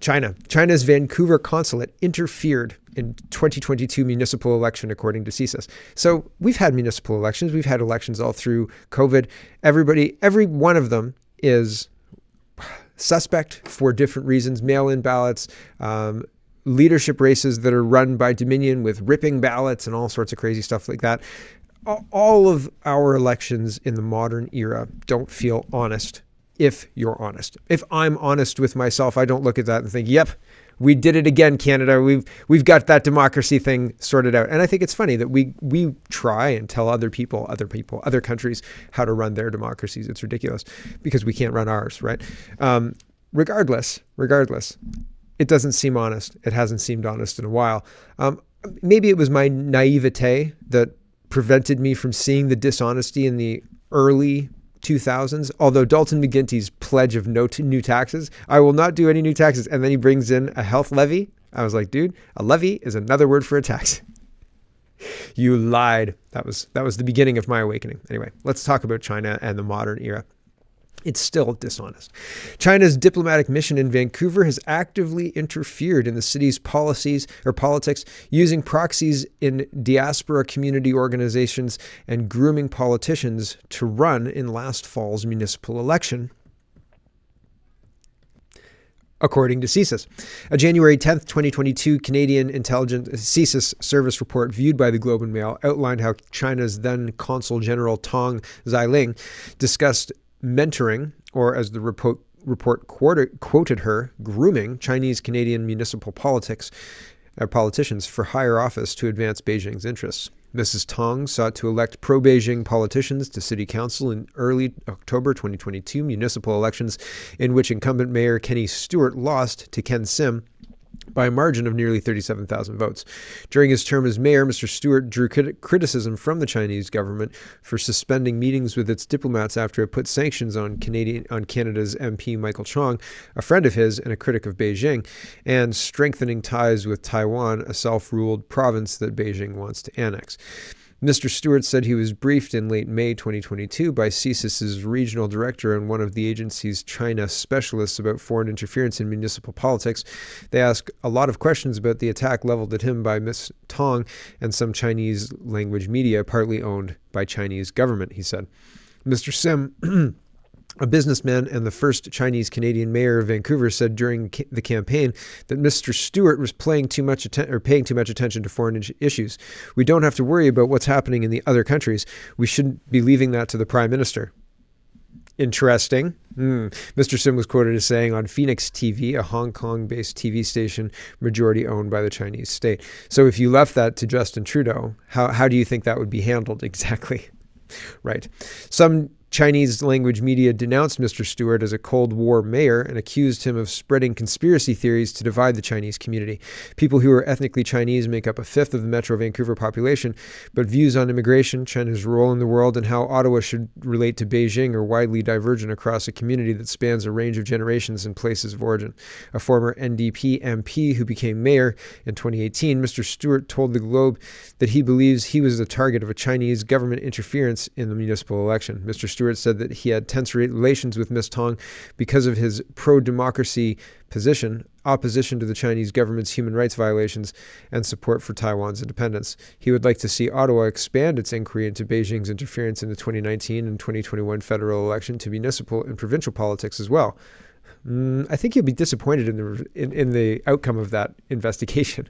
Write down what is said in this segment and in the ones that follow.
China's Vancouver consulate interfered in 2022 municipal election, according to CSIS. So we've had municipal elections. We've had elections all through COVID. Every one of them is suspect for different reasons. Mail-in ballots, leadership races that are run by Dominion with ripping ballots and all sorts of crazy stuff like that. All of our elections in the modern era don't feel honest. If you're honest, if I'm honest with myself, I don't look at that and think, yep, we did it again, Canada. We've got that democracy thing sorted out. And I think it's funny that we try and tell other countries how to run their democracies. It's ridiculous because we can't run ours, right? Regardless, it doesn't seem honest. It hasn't seemed honest in a while. Maybe it was my naivete that prevented me from seeing the dishonesty in the early 2000s, although Dalton McGuinty's pledge of no new taxes, I will not do any new taxes. And then he brings in a health levy. I was like, dude, a levy is another word for a tax. You lied. That was the beginning of my awakening. Anyway, let's talk about China and the modern era. It's still dishonest. China's diplomatic mission in Vancouver has actively interfered in the city's policies or politics, using proxies in diaspora community organizations and grooming politicians to run in last fall's municipal election, according to CSIS. A January 10th, 2022 Canadian intelligence CSIS service report viewed by the Globe and Mail outlined how China's then Consul General Tong Xiling discussed mentoring, or as the report quoted her, grooming Chinese Canadian municipal politicians for higher office to advance Beijing's interests. Mrs. Tong sought to elect pro-Beijing politicians to city council in early October 2022 municipal elections, in which incumbent mayor Kenny Stewart lost to Ken Sim by a margin of nearly 37,000 votes. During his term as mayor, Mr. Stewart drew criticism from the Chinese government for suspending meetings with its diplomats after it put sanctions on Canada's MP Michael Chong, a friend of his and a critic of Beijing, and strengthening ties with Taiwan, a self-ruled province that Beijing wants to annex. Mr. Stewart said he was briefed in late May 2022 by CSIS's regional director and one of the agency's China specialists about foreign interference in municipal politics. They asked a lot of questions about the attack leveled at him by Ms. Tong and some Chinese language media, partly owned by Chinese government, he said. Mr. Sim, a businessman and the first Chinese-Canadian mayor of Vancouver, said during the campaign that Mr. Stewart was paying too much attention to foreign issues. We don't have to worry about what's happening in the other countries. We shouldn't be leaving that to the Prime Minister. Interesting. Mr. Sim was quoted as saying on Phoenix TV, a Hong Kong-based TV station majority owned by the Chinese state. So if you left that to Justin Trudeau, how do you think that would be handled exactly? Right. Some Chinese language media denounced Mr. Stewart as a Cold War mayor and accused him of spreading conspiracy theories to divide the Chinese community. People who are ethnically Chinese make up a fifth of the Metro Vancouver population, but views on immigration, China's role in the world, and how Ottawa should relate to Beijing are widely divergent across a community that spans a range of generations and places of origin. A former NDP MP who became mayor in 2018, Mr. Stewart told the Globe that he believes he was the target of a Chinese government interference in the municipal election. Mr. Stewart said that he had tense relations with Ms. Tong because of his pro-democracy position, opposition to the Chinese government's human rights violations, and support for Taiwan's independence. He would like to see Ottawa expand its inquiry into Beijing's interference in the 2019 and 2021 federal election to municipal and provincial politics as well. I think you'll be disappointed in the outcome of that investigation.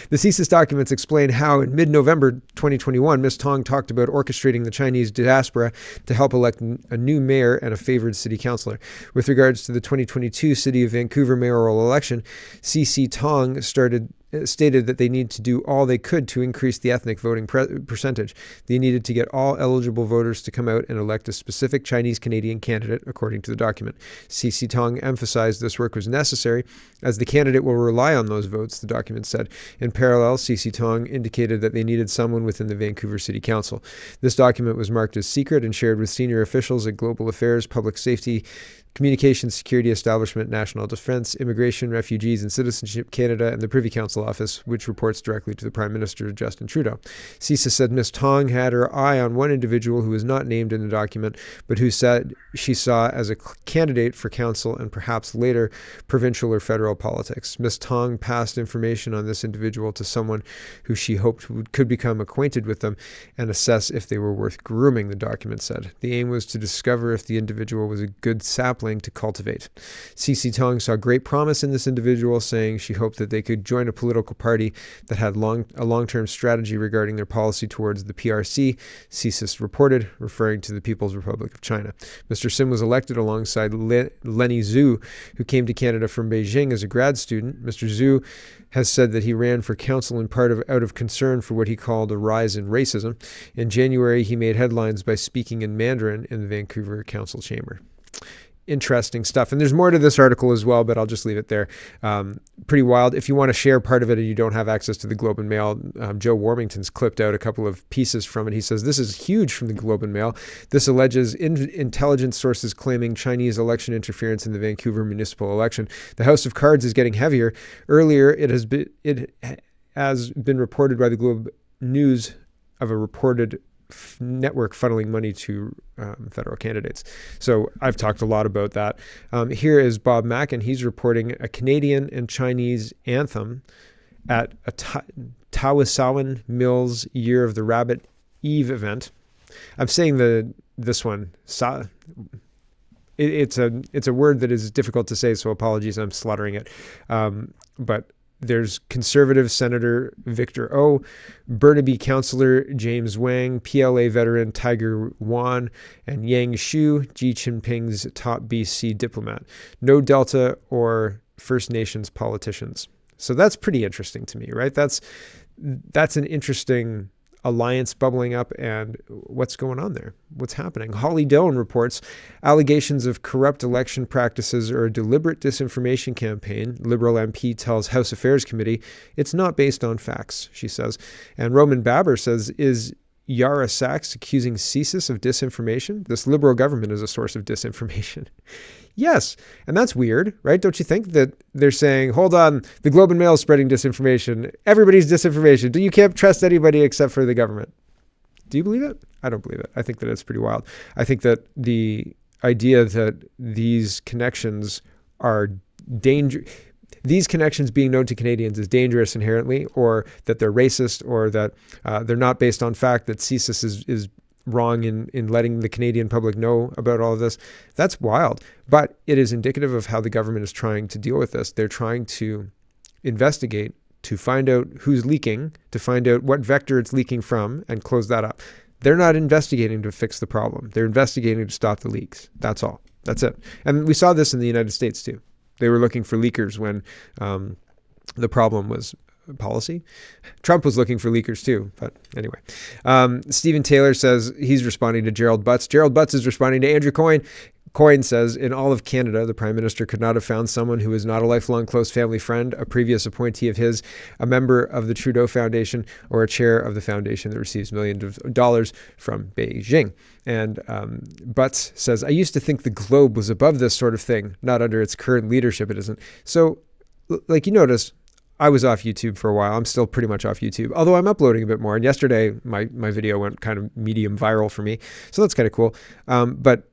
The CSIS documents explain how in mid-November 2021, Ms. Tong talked about orchestrating the Chinese diaspora to help elect a new mayor and a favored city councillor. With regards to the 2022 City of Vancouver mayoral election, CC Tong stated that they need to do all they could to increase the ethnic voting percentage. They needed to get all eligible voters to come out and elect a specific Chinese-Canadian candidate, according to the document. CC Tong emphasized this work was necessary, as the candidate will rely on those votes, the document said. In parallel, CC Tong indicated that they needed someone within the Vancouver City Council. This document was marked as secret and shared with senior officials at Global Affairs, Public Safety, Communications Security Establishment, National Defence, Immigration, Refugees and Citizenship Canada, and the Privy Council Office, which reports directly to the Prime Minister, Justin Trudeau. CSIS said Ms. Tong had her eye on one individual who was not named in the document, but who said she saw as a candidate for council and perhaps later provincial or federal politics. Ms. Tong passed information on this individual to someone who she hoped could become acquainted with them and assess if they were worth grooming, the document said. The aim was to discover if the individual was a good sapling to cultivate. CC Tong saw great promise in this individual, saying she hoped that they could join a political party that had a long-term strategy regarding their policy towards the PRC, CSIS reported, referring to the People's Republic of China. Mr. Sim was elected alongside Lenny Zhu, who came to Canada from Beijing as a grad student. Mr. Zhu has said that he ran for council in part out of concern for what he called a rise in racism. In January, he made headlines by speaking in Mandarin in the Vancouver Council chamber. Interesting stuff. And there's more to this article as well, but I'll just leave it there. Pretty wild. If you want to share part of it and you don't have access to the Globe and Mail, Joe Warmington's clipped out a couple of pieces from it. He says, this is huge from the Globe and Mail. This alleges intelligence sources claiming Chinese election interference in the Vancouver municipal election. The House of Cards is getting heavier. Earlier, it has been reported by the Globe News of a reported network funneling money to federal candidates. So I've talked a lot about that. Here is Bob Mackin. He's reporting a Canadian and Chinese anthem at a Tawisawan Mills Year of the Rabbit Eve event. I'm saying this one. It's a word that is difficult to say, so apologies. I'm slaughtering it. But there's Conservative Senator Victor O, Burnaby Councillor James Wang, PLA veteran Tiger Wan, and Yang Shu, Xi Jinping's top BC diplomat. No Delta or First Nations politicians. So that's pretty interesting to me, right? That's an interesting alliance bubbling up, and what's going on there? What's happening? Holly Doan reports allegations of corrupt election practices or a deliberate disinformation campaign. Liberal MP tells House Affairs Committee it's not based on facts, she says. And Roman Baber says, is Yara Sachs accusing CSIS of disinformation? This Liberal government is a source of disinformation. Yes, and that's weird, right? Don't you think that they're saying, hold on, the Globe and Mail is spreading disinformation. Everybody's disinformation. You can't trust anybody except for the government. Do you believe it? I don't believe it. I think that it's pretty wild. I think that the idea that these connections are these connections being known to Canadians is dangerous inherently, or that they're racist, or that they're not based on fact, that CSIS is wrong in letting the Canadian public know about all of this. That's wild. But it is indicative of how the government is trying to deal with this. They're trying to investigate, to find out who's leaking, to find out what vector it's leaking from, and close that up. They're not investigating to fix the problem. They're investigating to stop the leaks. That's all. That's it. And we saw this in the United States too. They were looking for leakers when the problem was policy. Trump was looking for leakers too, but anyway. Stephen Taylor says he's responding to Gerald Butts. Gerald Butts is responding to Andrew Coyne. Coyne says, in all of Canada, the Prime Minister could not have found someone who is not a lifelong close family friend, a previous appointee of his, a member of the Trudeau Foundation, or a chair of the foundation that receives millions of dollars from Beijing. And Butts says, I used to think the Globe was above this sort of thing, not under its current leadership. It isn't. So, like you notice, I was off YouTube for a while. I'm still pretty much off YouTube, although I'm uploading a bit more. And yesterday, my video went kind of medium viral for me. So that's kind of cool. But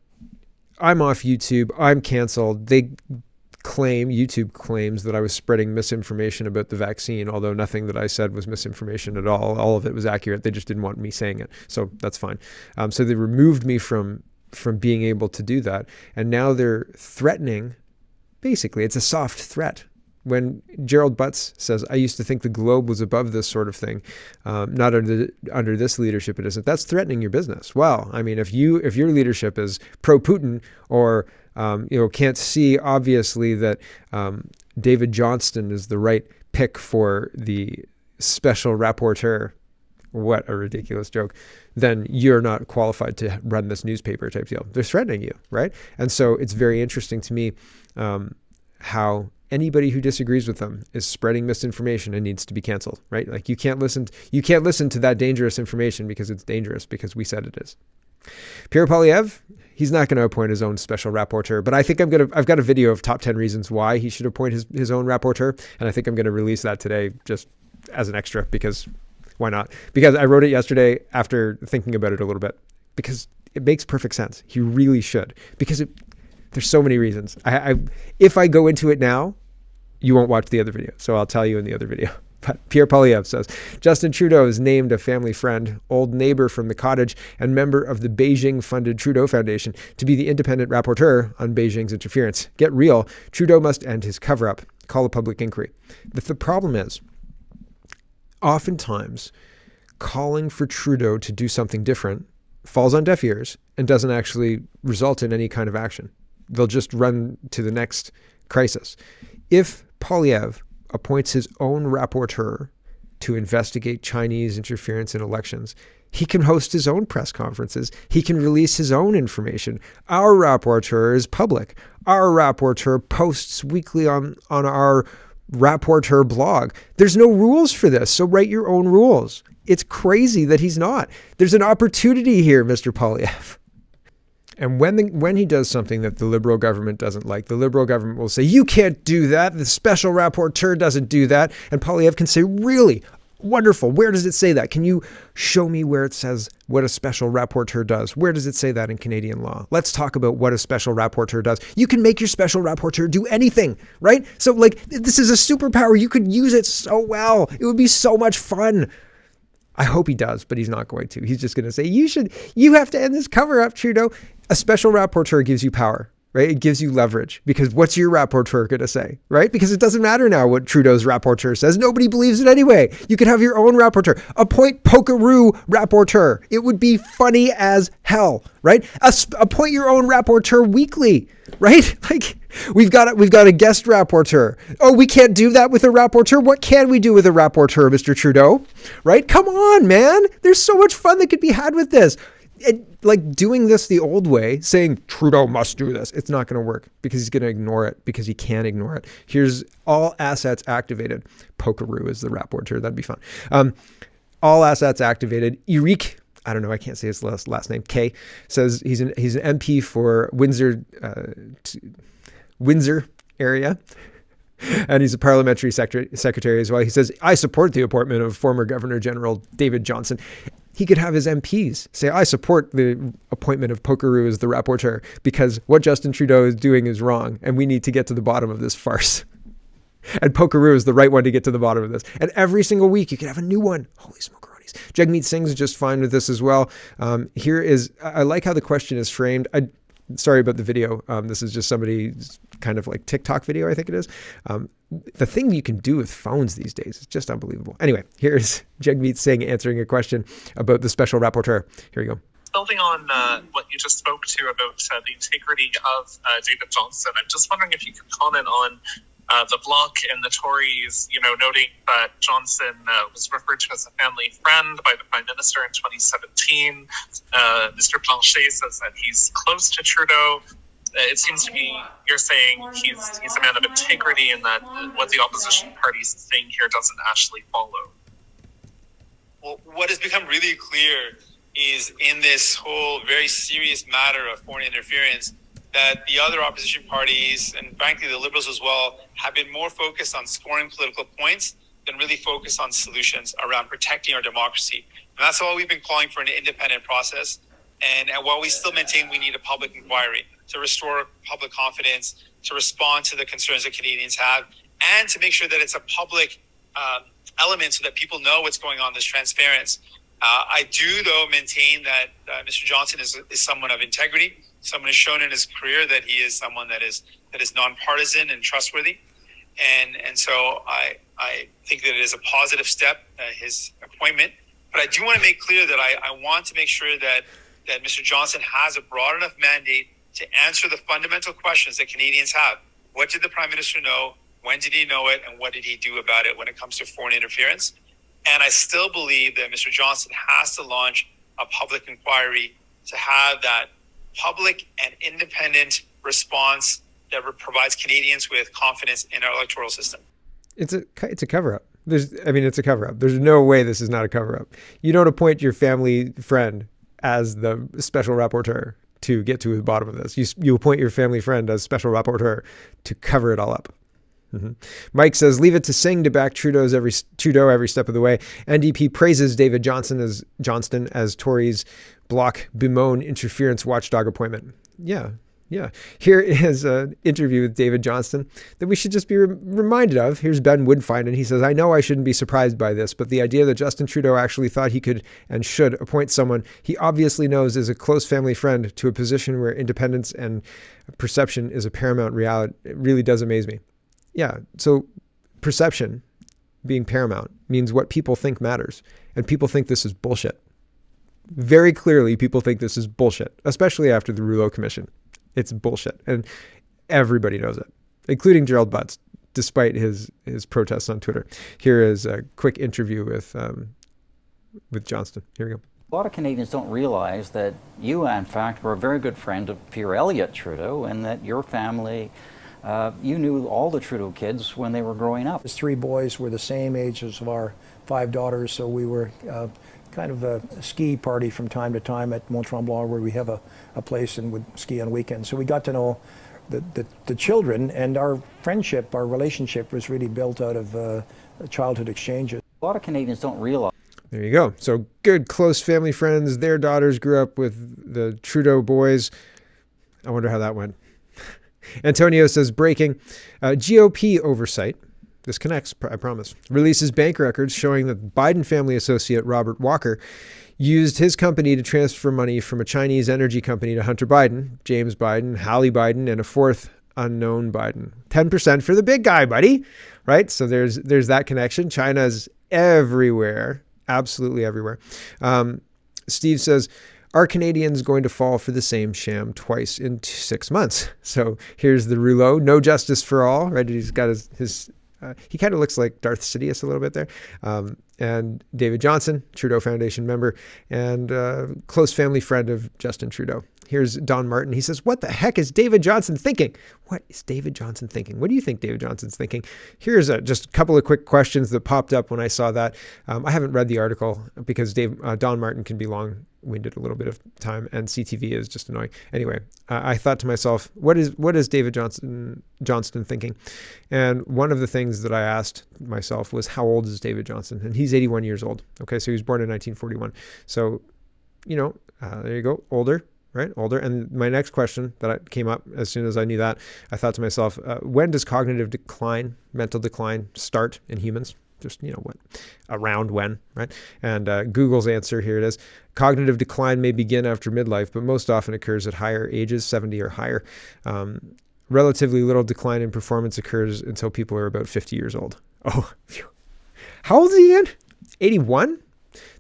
I'm off YouTube. I'm canceled. YouTube claims that I was spreading misinformation about the vaccine, although nothing that I said was misinformation at all. All of it was accurate. They just didn't want me saying it. So that's fine. So they removed me from being able to do that. And now they're threatening. Basically, it's a soft threat. When Gerald Butts says, I used to think the Globe was above this sort of thing, not under this leadership, it isn't. That's threatening your business. Well, I mean, if your leadership is pro-Putin, or can't see obviously that David Johnston is the right pick for the special rapporteur, what a ridiculous joke, then you're not qualified to run this newspaper type deal. They're threatening you, right? And so it's very interesting to me how anybody who disagrees with them is spreading misinformation and needs to be canceled, right? Like you can't listen to that dangerous information because it's dangerous, because we said it is. Pierre Poilievre, He's not going to appoint his own special rapporteur, but I think I've got a video of top 10 reasons why he should appoint his own rapporteur. And I think I'm going to release that today just as an extra, because why not? Because I wrote it yesterday after thinking about it a little bit, because it makes perfect sense. He really should, because there's so many reasons. If I go into it now, you won't watch the other video. So I'll tell you in the other video. But Pierre Poilievre says, Justin Trudeau is named a family friend, old neighbor from the cottage, and member of the Beijing-funded Trudeau Foundation to be the independent rapporteur on Beijing's interference. Get real. Trudeau must end his cover-up. Call a public inquiry. The problem is, oftentimes, calling for Trudeau to do something different falls on deaf ears and doesn't actually result in any kind of action. They'll just run to the next crisis. If Poilievre appoints his own rapporteur to investigate Chinese interference in elections, he can host his own press conferences. He can release his own information. Our rapporteur is public. Our rapporteur posts weekly on our rapporteur blog. There's no rules for this, so write your own rules. It's crazy that he's not. There's an opportunity here, Mr. Poilievre. And when he does something that the Liberal government doesn't like, the Liberal government will say, you can't do that. The special rapporteur doesn't do that. And Poilievre can say, really? Wonderful. Where does it say that? Can you show me where it says what a special rapporteur does? Where does it say that in Canadian law? Let's talk about what a special rapporteur does. You can make your special rapporteur do anything, right? So this is a superpower. You could use it so well. It would be so much fun. I hope he does, but he's not going to. He's just going to say, you have to end this cover-up, Trudeau. A special rapporteur gives you power, right? It gives you leverage, because what's your rapporteur going to say, right? Because it doesn't matter now what Trudeau's rapporteur says. Nobody believes it anyway. You could have your own rapporteur. Appoint Pokeroo rapporteur. It would be funny as hell, right? Appoint your own rapporteur weekly, right? We've got a guest rapporteur. Oh, we can't do that with a rapporteur. What can we do with a rapporteur, Mr. Trudeau? Right? Come on, man. There's so much fun that could be had with this. Doing this the old way, saying Trudeau must do this, it's not going to work, because he's going to ignore it, because he can't ignore it. Here's all assets activated. Pokeroo is the rapporteur. That'd be fun. All assets activated. Eric, I don't know, I can't say his last name. K says he's an MP for Windsor area. And he's a parliamentary secretary as well. He says, I support the appointment of former Governor General David Johnston. He could have his MPs say, I support the appointment of Pokeroo as the rapporteur, because what Justin Trudeau is doing is wrong, and we need to get to the bottom of this farce. And Pokeroo is the right one to get to the bottom of this. And every single week you can have a new one. Holy smokeronis. Jagmeet Singh's just fine with this as well. I like how the question is framed. Sorry about the video. This is just somebody's kind of like TikTok video, I think it is. The thing you can do with phones these days is just unbelievable. Anyway, here's Jagmeet Singh answering a question about the special rapporteur. Here we go. Building on what you just spoke to about the integrity of David Johnston, I'm just wondering if you could comment on the Bloc and the Tories, noting that Johnston was referred to as a family friend by the Prime Minister in 2017. Mr. Blanchet says that he's close to Trudeau. It seems to be you're saying he's a man of integrity, and that what the opposition party is saying here doesn't actually follow. Well, what has become really clear is in this whole very serious matter of foreign interference, that the other opposition parties, and frankly the Liberals as well, have been more focused on scoring political points than really focused on solutions around protecting our democracy. And that's why we've been calling for an independent process. And while we still maintain we need a public inquiry to restore public confidence, to respond to the concerns that Canadians have, and to make sure that it's a public element so that people know what's going on, this transparency. I do, though, maintain that Mr. Johnston is someone of integrity. Someone has shown in his career that he is someone that is nonpartisan and trustworthy. And so I think that it is a positive step, his appointment. But I do want to make clear that I want to make sure that Mr. Johnston has a broad enough mandate to answer the fundamental questions that Canadians have. What did the Prime Minister know? When did he know it? And what did he do about it when it comes to foreign interference? And I still believe that Mr. Johnston has to launch a public inquiry to have that public and independent response that provides Canadians with confidence in our electoral system. It's a cover-up. It's a cover-up. There's no way this is not a cover-up. You don't appoint your family friend as the special rapporteur to get to the bottom of this. You appoint your family friend as special rapporteur to cover it all up. Mike says, leave it to Singh to back Trudeau every step of the way. NDP praises David Johnston as Tories block bemoan interference watchdog appointment. Yeah. Here is an interview with David Johnston that we should just be reminded of. Here's Ben Woodfine, and he says, I know I shouldn't be surprised by this, but the idea that Justin Trudeau actually thought he could and should appoint someone he obviously knows is a close family friend to a position where independence and perception is a paramount reality, it really does amaze me. Yeah, so perception being paramount means what people think matters, and people think this is bullshit. Very clearly, people think this is bullshit, especially after the Rouleau Commission. It's bullshit, and everybody knows it, including Gerald Butts, despite his protests on Twitter. Here is a quick interview with Johnston. Here we go. A lot of Canadians don't realize that you, in fact, were a very good friend of Pierre Elliott Trudeau, and that your family, you knew all the Trudeau kids when they were growing up. His 3 boys were the same age as our 5 daughters, so we were kind of a ski party from time to time at Mont Tremblant, where we have a place and would ski on weekends. So we got to know the children, and our friendship, our relationship was really built out of childhood exchanges. A lot of Canadians don't realize. There you go. So good, close family friends. Their daughters grew up with the Trudeau boys. I wonder how that went. Antonio says, breaking, GOP oversight. This connects, I promise. Releases bank records showing that Biden family associate Robert Walker used his company to transfer money from a Chinese energy company to Hunter Biden, James Biden, Hallie Biden, and a 4th unknown Biden. 10% for the big guy, buddy. Right? So there's that connection. China's everywhere, absolutely everywhere. Steve says, are Canadians going to fall for the same sham twice in 6 months? So here's the Rouleau, no justice for all, right? He's got his he kind of looks like Darth Sidious a little bit there. And David Johnston, Trudeau Foundation member, and close family friend of Justin Trudeau. Here's Don Martin. He says, what the heck is David Johnston thinking? What is David Johnston thinking? What do you think David Johnston's thinking? Here's just a couple of quick questions that popped up when I saw that. I haven't read the article because Don Martin can be long-winded a little bit of time, and CTV is just annoying. Anyway, I thought to myself, what is David Johnston thinking? And one of the things that I asked myself was, how old is David Johnston? And he's 81 years old. Okay, so he was born in 1941. So, there you go, older. Right? Older. And my next question that came up as soon as I knew that, I thought to myself, when does cognitive decline, mental decline start in humans? Just, around when, right? And Google's answer, here it is. Cognitive decline may begin after midlife, but most often occurs at higher ages, 70 or higher. Relatively little decline in performance occurs until people are about 50 years old. Oh, phew. How old is he again? 81?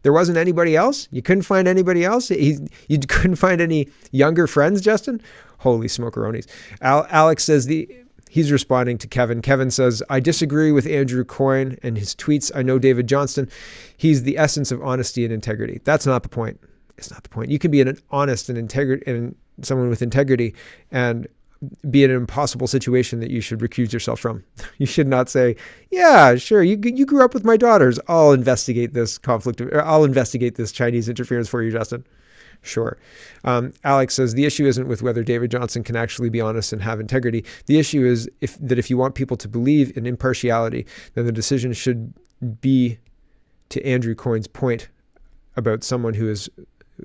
There wasn't anybody else? You couldn't find anybody else? You couldn't find any younger friends, Justin? Holy smokeronies. Alex says he's responding to Kevin. Kevin says, I disagree with Andrew Coyne and his tweets. I know David Johnston. He's the essence of honesty and integrity. That's not the point. It's not the point. You can be an honest and someone with integrity and be in an impossible situation that you should recuse yourself from. You should not say, yeah, sure, you grew up with my daughters. I'll investigate this I'll investigate this Chinese interference for you, Justin. Sure. Alex says, the issue isn't with whether David Johnston can actually be honest and have integrity. The issue is if you want people to believe in impartiality, then the decision should be to Andrew Coyne's point about someone who is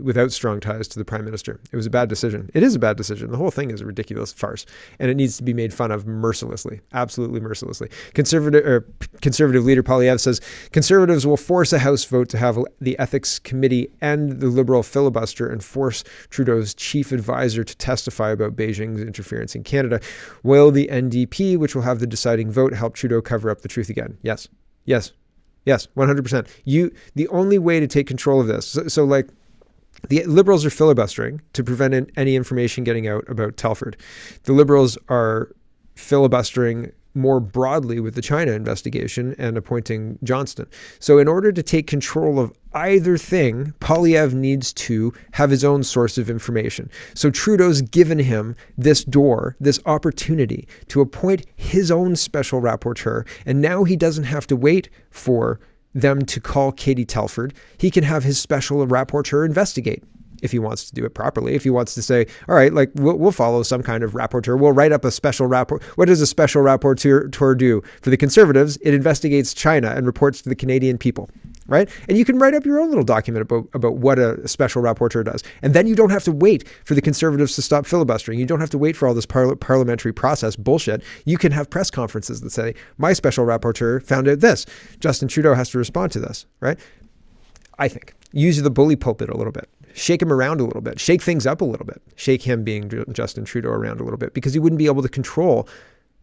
without strong ties to the Prime Minister. It was a bad decision. It is a bad decision. The whole thing is a ridiculous farce, and it needs to be made fun of mercilessly, absolutely mercilessly. Conservative leader Polyev says, Conservatives will force a House vote to have the Ethics Committee end the Liberal filibuster and force Trudeau's chief advisor to testify about Beijing's interference in Canada. Will the NDP, which will have the deciding vote, help Trudeau cover up the truth again? Yes. Yes. Yes, 100%. The only way to take control of this, so like, the Liberals are filibustering to prevent any information getting out about Telford. The Liberals are filibustering more broadly with the China investigation and appointing Johnston. So in order to take control of either thing, Polyev needs to have his own source of information. So Trudeau's given him this opportunity to appoint his own special rapporteur, and now he doesn't have to wait for them to call Katie Telford. He can have his special rapporteur investigate. if he wants to do it properly. If he wants to say, all right, like we'll follow some kind of rapporteur. We'll write up a special rapport. What does a special rapporteur do? For the Conservatives, it investigates China and reports to the Canadian people, right? And you can write up your own little document about what a special rapporteur does. And then you don't have to wait for the Conservatives to stop filibustering. You don't have to wait for all this parliamentary process bullshit. You can have press conferences that say, my special rapporteur found out this. Justin Trudeau has to respond to this, right? I think. Use the bully pulpit a little bit. Shake him around a little bit. Shake things up a little bit. Shake him, being Justin Trudeau, around a little bit, because he wouldn't be able to control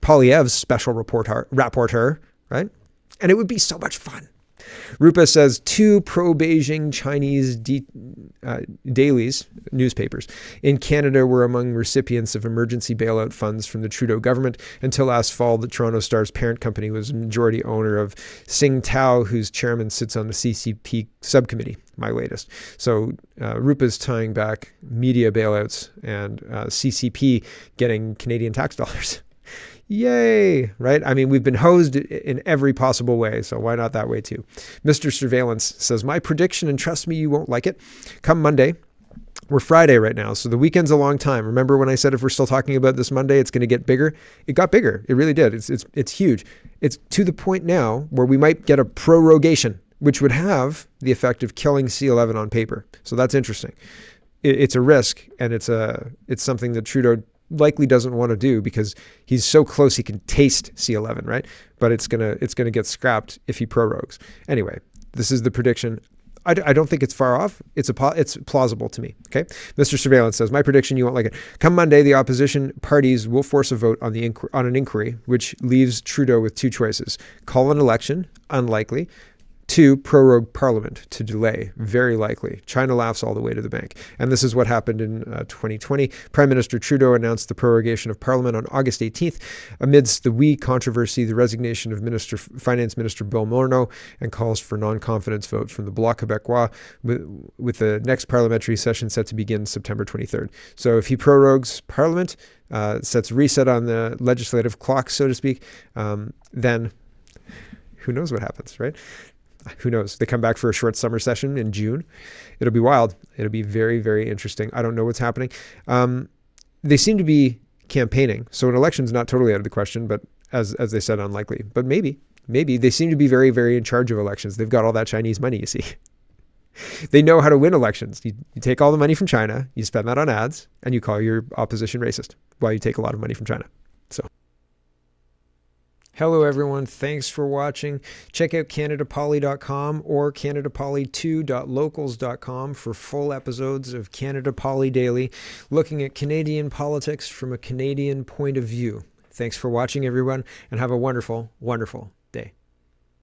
Poilievre's special rapporteur, right? And it would be so much fun. Rupa says 2 pro-Beijing Chinese dailies, newspapers, in Canada were among recipients of emergency bailout funds from the Trudeau government. Until last fall, the Toronto Star's parent company was majority owner of Singh, whose chairman sits on the CCP subcommittee, my latest. So Rupa's tying back media bailouts and CCP getting Canadian tax dollars. Yay, right? I mean, we've been hosed in every possible way, so why not that way too? Mr. Surveillance says, my prediction, and trust me, you won't like it, come Monday, we're Friday right now, so the weekend's a long time. Remember when I said if we're still talking about this Monday, it's going to get bigger? It got bigger. It really did. It's huge. It's to the point now where we might get a prorogation, which would have the effect of killing C11 on paper. So that's interesting. It's a risk, and it's something that Trudeau likely doesn't want to do because he's so close he can taste C11, right? But it's gonna get scrapped if he prorogues. Anyway, this is the prediction. I don't think it's far off. It's plausible to me. Okay, Mr. Surveillance says, my prediction, you won't like it. Come Monday, the opposition parties will force a vote on an inquiry, which leaves Trudeau with 2 choices: call an election, unlikely. 2, prorogue Parliament, to delay, very likely. China laughs all the way to the bank. And this is what happened in 2020. Prime Minister Trudeau announced the prorogation of Parliament on August 18th. Amidst the WE controversy, the resignation of Finance Minister Bill Morneau, and calls for non-confidence vote from the Bloc Québécois, with the next parliamentary session set to begin September 23rd. So if he prorogues Parliament, sets reset on the legislative clock, so to speak, then who knows what happens, right? Who knows? They come back for a short summer session in June. It'll be wild. It'll be very, very interesting. I don't know what's happening. They seem to be campaigning, so an election's not totally out of the question, but as they said, unlikely. But maybe they seem to be very, very in charge of elections. They've got all that Chinese money, you see. They know how to win elections. You take all the money from China, you spend that on ads, and you call your opposition racist while you take a lot of money from China. So. Hello, everyone. Thanks for watching. Check out CanadaPoly.com or CanadaPoly2.locals.com for full episodes of Canada Poly Daily, looking at Canadian politics from a Canadian point of view. Thanks for watching, everyone, and have a wonderful, wonderful